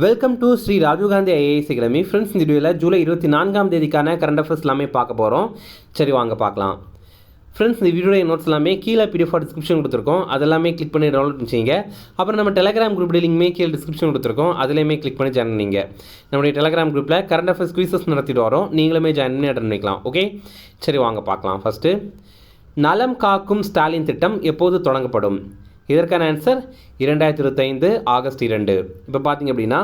Welcome to Sri Rajiv Gandhi IAS academy. Friends, இந்த வீடியோவில் July 24ஆம் தேதிக்கான current affairs எல்லாமே பார்க்க போகிறோம். சரி, வாங்க பார்க்கலாம். ஃப்ரெண்ட்ஸ், இந்த வீடியோட நோட்ஸ் எல்லாமே கீழே பிடிஎஃப் டிஸ்கிரிப்ஷன் கொடுத்துருக்கோம். அதெல்லாமே கிளிக் பண்ணி டவுன்லோட் பண்ணிச்சிங்க. அப்புறம் நம்ம டெலிகிராம் குரூப் லிங்க்மே கீழே டிஸ்கிரிப்ஷன் கொடுத்துருக்கோம். அதிலேயுமே கிளிக் பண்ணி ஜாயின் பண்ணிங்க. நம்மளுடைய டெலிகிராம் குரூப்பில் கரண்ட் அஃபேர்ஸ் குவிசஸ் நடத்திட்டு வரோம். நீங்களுமே ஜாயின் பண்ணி அட்டன் பண்ணிக்கலாம். ஓகே, சரி வாங்க பார்க்கலாம். ஃபஸ்ட்டு, நலம் காக்கும் ஸ்டாலின் திட்டம் எப்போது தொடங்கப்படும்? இதற்கான ஆன்சர் 2025 ஆகஸ்ட் 2. இப்போ பார்த்தீங்க அப்படின்னா,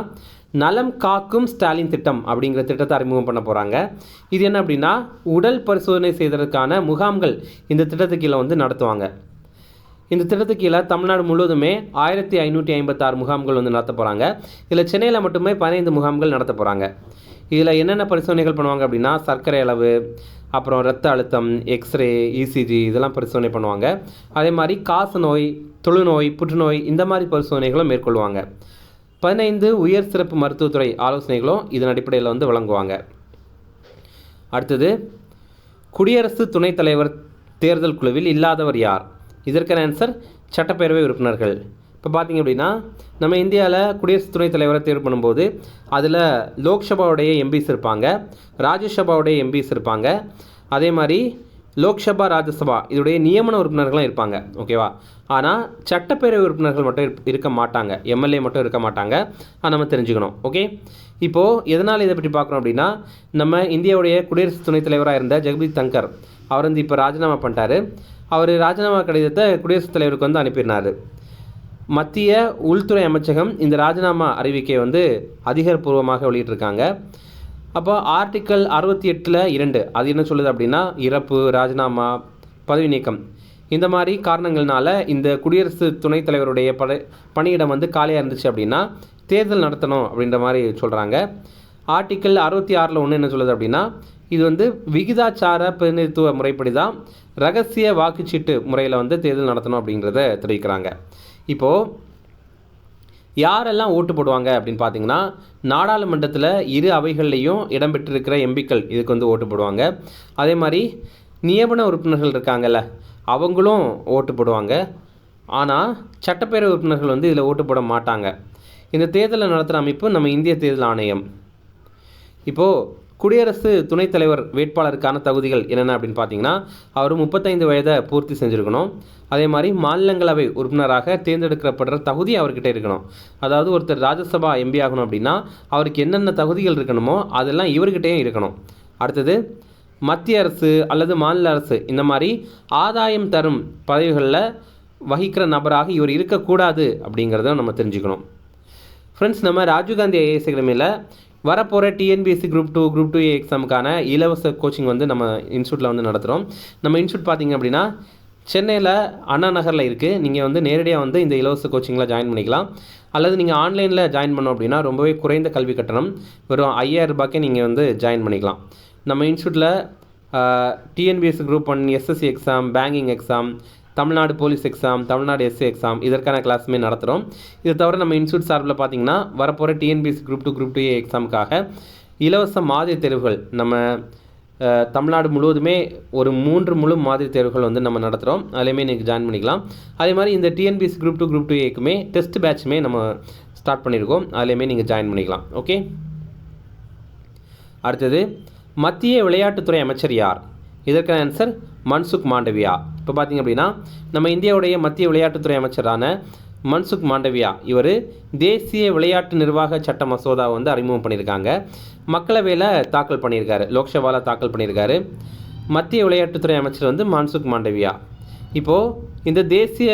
நலம் காக்கும் ஸ்டாலின் திட்டம் அப்படிங்கிற திட்டத்தை அறிமுகம் பண்ண போகிறாங்க. இது என்ன அப்படின்னா, உடல் பரிசோதனை செய்வதற்கான முகாம்கள் இந்த திட்டத்துக்கு கீழே வந்து நடத்துவாங்க. இந்த திட்டத்துக்கு கீழே தமிழ்நாடு முழுவதுமே 1556 முகாம்கள் வந்து நடத்த போகிறாங்க. இதில் சென்னையில் மட்டுமே 15 முகாம்கள் நடத்த போகிறாங்க. இதில் என்னென்ன பரிசோதனைகள் பண்ணுவாங்க அப்படின்னா, சர்க்கரை அளவு, அப்புறம் ரத்த அழுத்தம், எக்ஸ்ரே, இசிஜி இதெல்லாம் பரிசோதனை பண்ணுவாங்க. அதே மாதிரி காச நோய், தொழுநோய், புற்றுநோய் இந்த மாதிரி பரிசோதனைகளும் மேற்கொள்வாங்க. 15 உயர் சிறப்பு மருத்துவத்துறை ஆலோசனைகளும் இதன் அடிப்படையில் வந்து வழங்குவாங்க. அடுத்தது, குடியரசு துணைத் தலைவர் தேர்தல் குழுவில் இல்லாதவர் யார்? இதற்கான ஆன்சர் சட்டப்பேரவை உறுப்பினர்கள். இப்போ பார்த்திங்க அப்படின்னா, நம்ம இந்தியாவில் குடியரசு துணைத் தலைவரை தேர்வு பண்ணும்போது அதில் லோக்சபாவுடைய எம்பிஸ் இருப்பாங்க, ராஜ்யசபாவுடைய எம்பிஸ் இருப்பாங்க, அதே மாதிரி லோக்சபா, ராஜ்யசபா இதோடைய நியமன உறுப்பினர்களும் இருப்பாங்க. ஓகேவா? ஆனால் சட்டப்பேரவை உறுப்பினர்கள் மட்டும் இருக்க மாட்டாங்க, எம்எல்ஏ மட்டும் இருக்க மாட்டாங்க. அதை நம்ம தெரிஞ்சுக்கணும். ஓகே, இப்போது எதனால் இதை பற்றி பார்க்குறோம் அப்படின்னா, நம்ம இந்தியாவுடைய குடியரசு துணைத் தலைவராக இருந்த ஜெகதீப் தங்கர் அவர் வந்து இப்போ ராஜினாமா பண்ணிட்டார். அவர் ராஜினாமா கடிதத்தை குடியரசுத் தலைவருக்கு வந்து அனுப்பினார். மத்திய உள்துறை அமைச்சகம் இந்த ராஜினாமா அறிவிக்கையை வந்து அதிகாரப்பூர்வமாக வெளியிட்டிருக்காங்க. அப்போ ஆர்டிக்கல் 68(2) அது என்ன சொல்லுது அப்படின்னா, இறப்பு, ராஜினாமா, பதவி நீக்கம் இந்த மாதிரி காரணங்கள்னால இந்த குடியரசு துணைத் தலைவருடைய பணியிடம் வந்து காலியாக இருந்துச்சு அப்படின்னா தேர்தல் நடத்தணும் அப்படின்ற மாதிரி சொல்கிறாங்க. ஆர்டிக்கல் 66(1) என்ன சொல்லுது அப்படின்னா, இது வந்து விகிதாச்சார பிரதிநிதித்துவ முறைப்படி தான் ரகசிய வாக்குச்சீட்டு முறையில் வந்து தேர்தல் நடத்தணும் அப்படிங்கிறத தெரிவிக்கிறாங்க. இப்போது யாரெல்லாம் ஓட்டு போடுவாங்க அப்படின்னு பார்த்தீங்கன்னா, நாடாளுமன்றத்தில் இரு அவைகள்லேயும் இடம்பெற்றிருக்கிற எம்பிக்கள் இதுக்கு வந்து ஓட்டு போடுவாங்க. அதே மாதிரி நியமன உறுப்பினர்கள் இருக்காங்கல்ல, அவங்களும் ஓட்டு போடுவாங்க. ஆனால் சட்டப்பேரவை உறுப்பினர்கள் வந்து இதில் ஓட்டு போட மாட்டாங்க. இந்த தேர்தலை நடத்துகிற அமைப்பு நம்ம இந்திய தேர்தல் ஆணையம். இப்போது குடியரசு துணைத் தலைவர் வேட்பாளருக்கான தகுதிகள் என்னென்ன அப்படின்னு பார்த்தீங்கன்னா, அவர் 35 வயதை பூர்த்தி செஞ்சுருக்கணும். அதே மாதிரி மாநிலங்களவை உறுப்பினராக தேர்ந்தெடுக்கப்படுற தகுதி அவர்கிட்ட இருக்கணும். அதாவது ஒருத்தர் ராஜ்யசபா எம்பி ஆகணும் அப்படின்னா அவருக்கு என்னென்ன தகுதிகள் இருக்கணுமோ அதெல்லாம் இவர்கிட்டையும் இருக்கணும். அடுத்தது, மத்திய அரசு அல்லது மாநில அரசு இந்த மாதிரி ஆதாயம் தரும் பதவிகளில் வகிக்கிற நபராக இவர் இருக்கக்கூடாது அப்படிங்கிறத நம்ம தெரிஞ்சுக்கணும். ஃப்ரெண்ட்ஸ், நம்ம ராஜீவ்காந்தி ஐஏஎஸ் அகாடமியில் வரப்போகிற டிஎன்பிஎஸ்சி குரூப் 2, குரூப் 2A எக்ஸாமுக்கான இலவச கோச்சிங் வந்து நம்ம இன்ஸ்டியூட்டில் வந்து நடத்துகிறோம். நம்ம இன்ஸ்டியூட் பார்த்திங்க அப்படின்னா சென்னையில் அண்ணா நகரில் இருக்குது. நீங்கள் வந்து நேரடியாக வந்து இந்த இலவச கோச்சிங்கில் ஜாயின் பண்ணிக்கலாம். அல்லது நீங்கள் ஆன்லைனில் ஜாயின் பண்ணோம் அப்படின்னா ரொம்பவே குறைந்த கல்வி கட்டணம், வெறும் 5000 ரூபாய்க்கே நீங்கள் வந்து ஜாயின் பண்ணிக்கலாம். நம்ம இன்ஸ்டியூட்டில் TNPSC group 1 SSC exam, banking exam, Tamil Nadu police exam, Tamil Nadu SA exam இதற்கான கிளாஸுமே நடத்துகிறோம். இது தவிர நம்ம இன்ஸ்டியூட் சார்பில் பார்த்திங்கன்னா வரப்போகிற டிஎன்பிஎஸ்சி குரூப் 2, குரூப் 2A எக்ஸாமுக்காக இலவச மாதிரி தேர்வுகள் நம்ம தமிழ்நாடு முழுவதுமே ஒரு 3 முழு மாதிரி தேர்வுகள் வந்து நம்ம நடத்துகிறோம். அதுலேயுமே நீங்கள் ஜாயின் பண்ணிக்கலாம். அதே மாதிரி இந்த டிஎன்பிஎஸ்சி குரூப் 2, குரூப் 2Aக்குமே டெஸ்ட் பேட்சுமே நம்ம ஸ்டார்ட் பண்ணியிருக்கோம். அதுலேயுமே நீங்கள் ஜாயின் பண்ணிக்கலாம். ஓகே, அடுத்தது, மத்திய விளையாட்டுத்துறை அமைச்சர் யார்? இதற்கான ஆன்சர் மன்சுக் மாண்டவியா. இப்போ பார்த்திங்க அப்படின்னா, நம்ம இந்தியாவுடைய மத்திய விளையாட்டுத்துறை அமைச்சரான மன்சுக் மாண்டவியா இவர் தேசிய விளையாட்டு நிர்வாக சட்ட மசோதாவை வந்து அறிமுகம் பண்ணியிருக்காங்க. மக்களவையில் தாக்கல் பண்ணியிருக்காரு, லோக்சபாவில் தாக்கல் பண்ணியிருக்காரு. மத்திய விளையாட்டுத்துறை அமைச்சர் வந்து மன்சுக் மாண்டவியா. இப்போது இந்த தேசிய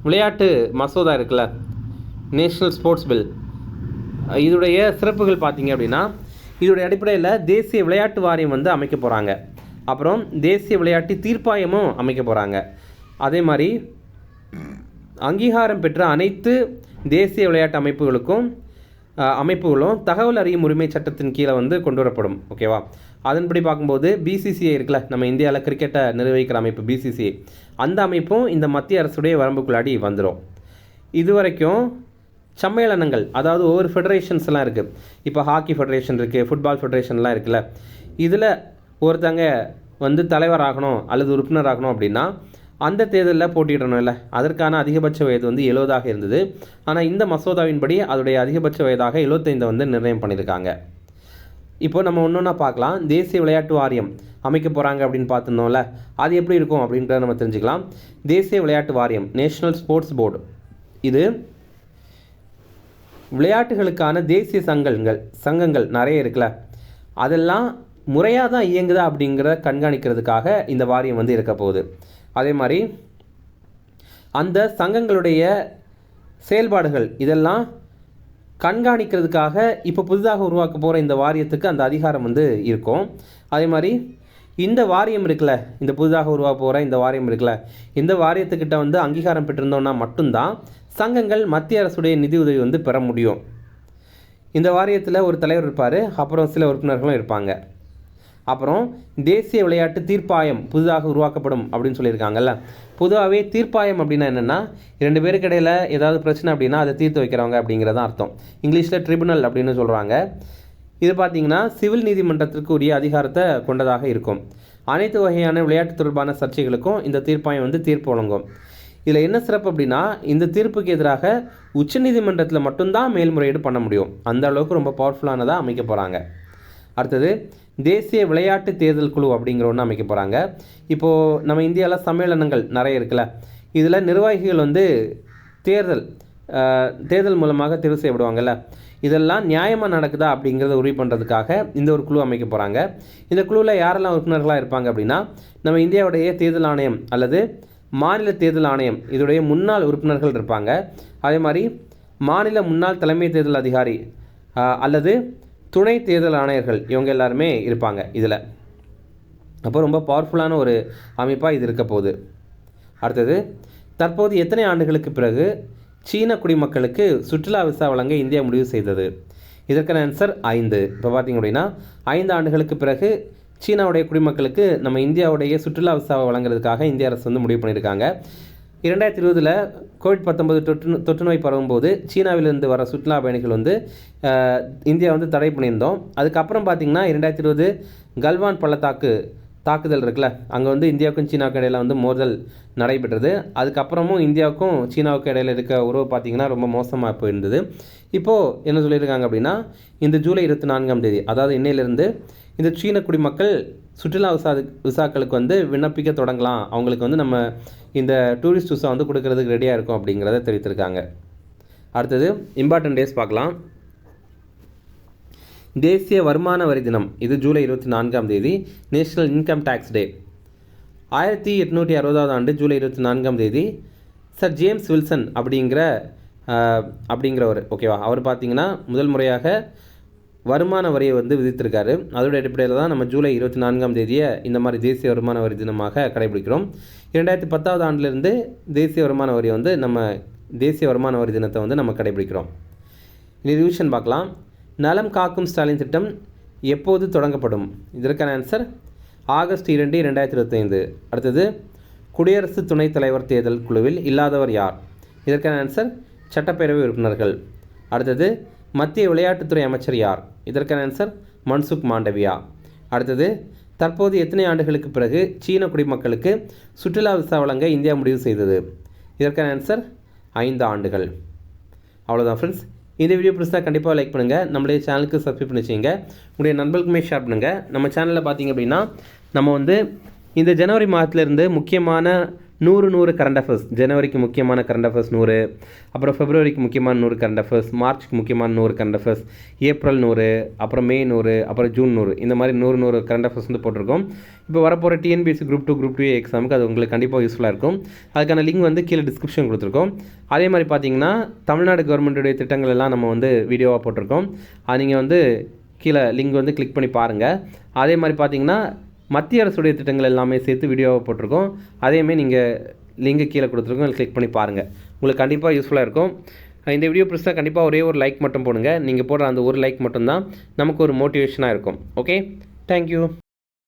விளையாட்டு மசோதா இருக்குல்ல, நேஷ்னல் ஸ்போர்ட்ஸ் பில், இதோடைய சிறப்புகள் பார்த்திங்க அப்படின்னா, இதோடைய அடிப்படையில் தேசிய விளையாட்டு வாரியம் வந்து அமைக்க போகிறாங்க. அப்புறம் தேசிய விளையாட்டு தீர்ப்பாயமும் அமைக்க போகிறாங்க. அதே மாதிரி அங்கீகாரம் பெற்ற அனைத்து தேசிய விளையாட்டு அமைப்புகளும் தகவல் அறியும் உரிமை சட்டத்தின் கீழே வந்து கொண்டு வரப்படும். ஓகேவா? அதன்படி பார்க்கும்போது பிசிசிஐ இருக்குல்ல, நம்ம இந்தியாவில் கிரிக்கெட்டை நிர்வகிக்கிற அமைப்பு பிசிசிஐ, அந்த அமைப்பும் இந்த மத்திய அரசுடைய வரம்புக்குள்ளாடி வந்துடும். இதுவரைக்கும் சம்மேளனங்கள், அதாவது ஒவ்வொரு ஃபெடரேஷன்ஸ்லாம் இருக்குது. இப்போ ஹாக்கி ஃபெடரேஷன் இருக்குது, ஃபுட்பால் ஃபெடரேஷன்லாம் இருக்குல்ல, இதில் ஒருத்தங்க வந்து தலைவராகணும் அல்லது உறுப்பினர் ஆகணும் அப்படின்னா அந்த தேர்தலில் போட்டியிடணும்ல, அதற்கான அதிகபட்ச வயது வந்து 70 இருந்தது. ஆனால் இந்த மசோதாவின்படி அதோடைய அதிகபட்ச வயதாக 75 வந்து நிர்ணயம் பண்ணியிருக்காங்க. இப்போ நம்ம ஒன்றா பார்க்கலாம். தேசிய விளையாட்டு வாரியம் அமைக்க போகிறாங்க அப்படின்னு பார்த்துருந்தோம்ல, அது எப்படி இருக்கும் அப்படின்றத நம்ம தெரிஞ்சுக்கலாம். தேசிய விளையாட்டு வாரியம், நேஷனல் ஸ்போர்ட்ஸ் போர்டு, இது விளையாட்டுகளுக்கான தேசிய சங்கங்கள் நிறைய இருக்குல்ல, அதெல்லாம் முறையாக தான் இயங்குதா அப்படிங்கிறத கண்காணிக்கிறதுக்காக இந்த வாரியம் வந்து இருக்க போகுது. அதே மாதிரி அந்த சங்கங்களுடைய செயல்பாடுகள் இதெல்லாம் கண்காணிக்கிறதுக்காக இப்போ புதிதாக உருவாக்க போகிற இந்த வாரியத்துக்கு அந்த அதிகாரம் வந்து இருக்கும். அதே மாதிரி இந்த வாரியம் இருக்குல்ல, இந்த புதிதாக உருவாக்க போகிற இந்த வாரியம் இருக்குல்ல, இந்த வாரியத்துக்கிட்ட வந்து அங்கீகாரம் பெற்றிருந்தோன்னா மட்டும்தான் சங்கங்கள் மத்திய அரசுடைய நிதி உதவி வந்து பெற முடியும். இந்த வாரியத்தில் ஒரு தலைவர் இருப்பார், அப்புறம் சில உறுப்பினர்களும் இருப்பாங்க. அப்புறம் தேசிய விளையாட்டு தீர்ப்பாயம் புதிதாக உருவாக்கப்படும் அப்படின்னு சொல்லியிருக்காங்கல்ல. பொதுவாகவே தீர்ப்பாயம் அப்படின்னா என்னென்னா, 2 பேருக்கு இடையில் ஏதாவது பிரச்சனை அப்படின்னா அதை தீர்த்து வைக்கிறவங்க அப்படிங்கிறதான் அர்த்தம். இங்கிலீஷில் ட்ரிபுனல் அப்படின்னு சொல்கிறாங்க. இது பார்த்திங்கன்னா சிவில் நீதிமன்றத்திற்கு உரிய அதிகாரத்தை கொண்டதாக இருக்கும். அனைத்து வகையான விளையாட்டு தொடர்பான சர்ச்சைகளுக்கும் இந்த தீர்ப்பாயம் வந்து தீர்ப்பு வழங்கும். இதில் என்ன சிறப்பு அப்படின்னா, இந்த தீர்ப்புக்கு எதிராக உச்சநீதிமன்றத்தில் மட்டும்தான் மேல்முறையீடு பண்ண முடியும். அந்த அளவுக்கு ரொம்ப பவர்ஃபுல்லானதாக அமைக்க போகிறாங்க. அடுத்தது தேசிய விளையாட்டு தேர்தல் குழு அப்படிங்கிற ஒன்று அமைக்க போகிறாங்க. இப்போது நம்ம இந்தியாவில் சம்மேளனங்கள் நிறைய இருக்குல்ல, இதில் நிர்வாகிகள் வந்து தேர்தல் மூலமாக தேர்வு செய்யப்படுவாங்கல்ல, இதெல்லாம் நியாயமாக நடக்குதா அப்படிங்கிறத உறுதி பண்ணுறதுக்காக இந்த ஒரு குழு அமைக்க போகிறாங்க. இந்த குழுவில் யாரெல்லாம் உறுப்பினர்களாக இருப்பாங்க அப்படின்னா, நம்ம இந்தியாவுடைய தேர்தல் ஆணையம் அல்லது மாநில தேர்தல் ஆணையம் இதோடைய முன்னாள் உறுப்பினர்கள் இருப்பாங்க. அதே மாதிரி மாநில முன்னாள் தலைமை தேர்தல் அதிகாரி அல்லது துணை தேர்தல் ஆணையர்கள், இவங்க எல்லாருமே இருப்பாங்க இதில். அப்போ ரொம்ப பவர்ஃபுல்லான ஒரு அமைப்பாக இது இருக்க போகுது. அடுத்தது, தற்போது எத்தனை ஆண்டுகளுக்கு பிறகு சீன குடிமக்களுக்கு சுற்றுலா விசா வழங்க இந்தியா முடிவு செய்தது? இதற்கான ஆன்சர் 5. இப்போ பார்த்திங்க அப்படின்னா 5 ஆண்டுகளுக்கு பிறகு சீனாவுடைய குடிமக்களுக்கு நம்ம இந்தியாவுடைய சுற்றுலா விசாவை வழங்குறதுக்காக இந்திய அரசு வந்து முடிவு பண்ணியிருக்காங்க. 2020 கோவிட்-19 தொற்று நோய் பரவும்போது சீனாவிலிருந்து வர சுற்றுலா பயணிகள் வந்து இந்தியா வந்து தடை பண்ணியிருந்தோம். அதுக்கப்புறம் பார்த்திங்கன்னா 2020 கல்வான் பள்ளத்தாக்கு தாக்குதல் இருக்குல்ல, அங்கே வந்து இந்தியாவுக்கும் சீனாவுக்கும் இடையில் வந்து மோதல் நடைபெற்றது. அதுக்கப்புறமும் இந்தியாவுக்கும் சீனாவுக்கும் இடையில் இருக்க உறவு பார்த்திங்கன்னா ரொம்ப மோசமாக போயிருந்தது. இப்போது என்ன சொல்லியிருக்காங்க அப்படின்னா, இந்த ஜூலை 24 அதாவது இன்னையிலிருந்து இந்த சீன குடிமக்கள் சுற்றுலா விசாக்களுக்கு வந்து விண்ணப்பிக்க தொடங்கலாம். அவங்களுக்கு வந்து நம்ம இந்த டூரிஸ்ட் விசா வந்து கொடுக்கறதுக்கு ரெடியாக இருக்கும் அப்படிங்கிறத தெரிவித்திருக்காங்க. அடுத்தது இம்பார்ட்டன்ட் டேஸ் பார்க்கலாம். தேசிய வருமான வரி தினம், இது July 24 national income tax day. 1860 ஆண்டு ஜூலை 24 சர் ஜேம்ஸ் வில்சன் அப்படிங்கிறவர், ஓகேவா, அவர் பார்த்திங்கன்னா முதல் முறையாக வருமான வரியை வந்து விதித்திருக்காரு. அதோட அடிப்படையில் தான் நம்ம ஜூலை 24 இந்த மாதிரி தேசிய வருமான வரி தினமாக கடைபிடிக்கிறோம். 2010 ஆண்டிலிருந்து தேசிய வருமான வரி வந்து நம்ம தேசிய வருமான வரி தினத்தை வந்து நம்ம கடைபிடிக்கிறோம். இனி ரிவிஷன் பார்க்கலாம். நலம் காக்கும் ஸ்டாலின் திட்டம் எப்போது தொடங்கப்படும்? இதற்கான ஆன்சர் ஆகஸ்ட் 2, 2025. அடுத்தது, குடியரசு துணைத் தலைவர் தேர்தல் குழுவில் இல்லாதவர் யார்? இதற்கான ஆன்சர் சட்டப்பேரவை உறுப்பினர்கள். அடுத்தது, மத்திய விளையாட்டுத்துறை அமைச்சர் யார்? இதற்கான ஆன்சர் மன்சுக் மாண்டவியா. அடுத்தது, தற்போது எத்தனை ஆண்டுகளுக்கு பிறகு சீன குடிமக்களுக்கு சுற்றுலா விசா வழங்க இந்தியா முடிவு செய்தது? இதற்கான ஆன்சர் 5 ஆண்டுகள். அவ்வளோதான் ஃப்ரெண்ட்ஸ். இந்த வீடியோ பிடிச்சா கண்டிப்பாக லைக் பண்ணுங்கள். நம்மளுடைய சேனலுக்கு சப்ஸ்கிரைப் பண்ணி வச்சுங்க. உங்களுடைய நண்பர்களுக்குமே ஷேர் பண்ணுங்கள். நம்ம சேனலில் பார்த்திங்க அப்படின்னா நம்ம வந்து இந்த ஜனவரி மாதத்துலேருந்து முக்கியமான 100 கரண்ட் அஃபேர்ஸ், ஜனவரிக்கு முக்கியமான கரண்ட் அஃபேர்ஸ் 100, அப்புறம் ஃபெப்ரவரிக்கு முக்கியமான 100 கரண்ட் அஃபேர்ஸ், மார்ச்சுக்கு முக்கியமான 100 கரண்ட் அஃபேர்ஸ், ஏப்ரல் 100, அப்புறம் மே 100, அப்புறம் ஜூன் 100, இந்த மாதிரி 100 கரண்ட் அஃபேர்ஸ் வந்து போட்டிருக்கோம். இப்போ வரப்போகிற டிஎன்பிஎஸ்சி குரூப் 2 குரூப் 2 எக்ஸாமுக்கு அது உங்களுக்கு கண்டிப்பாக யூஸ்ஃபுல்லாக இருக்கும். அதுக்கான லிங்க் வந்து கீழே டிஸ்கிரிப்ஷன் கொடுத்துருக்கோம். அதே மாதிரி பார்த்தீங்கன்னா தமிழ்நாடு கவர்மெண்ட்டுடைய திட்டங்கள் எல்லாம் நம்ம வந்து வீடியோவாக போட்டிருக்கோம். அது நீங்கள் வந்து கீழே லிங்க் வந்து கிளிக் பண்ணி பாருங்கள். அதே மாதிரி பார்த்தீங்கன்னா மத்திய அரசுடைய திட்டங்கள் எல்லாமே சேர்த்து வீடியோவை போட்டிருக்கோம். அதேமாதிரி நீங்கள் லிங்கு கீழே கொடுத்துருக்கோம், கிளிக் பண்ணி பாருங்கள். உங்களுக்கு கண்டிப்பாக யூஸ்ஃபுல்லாக இருக்கும். இந்த வீடியோ பிடிச்சா கண்டிப்பாக ஒரே ஒரு லைக் மட்டும் போடுங்க. நீங்கள் போடுற அந்த ஒரு லைக் மட்டும்தான் நமக்கு ஒரு மோட்டிவேஷனாக இருக்கும். Okay, thank you.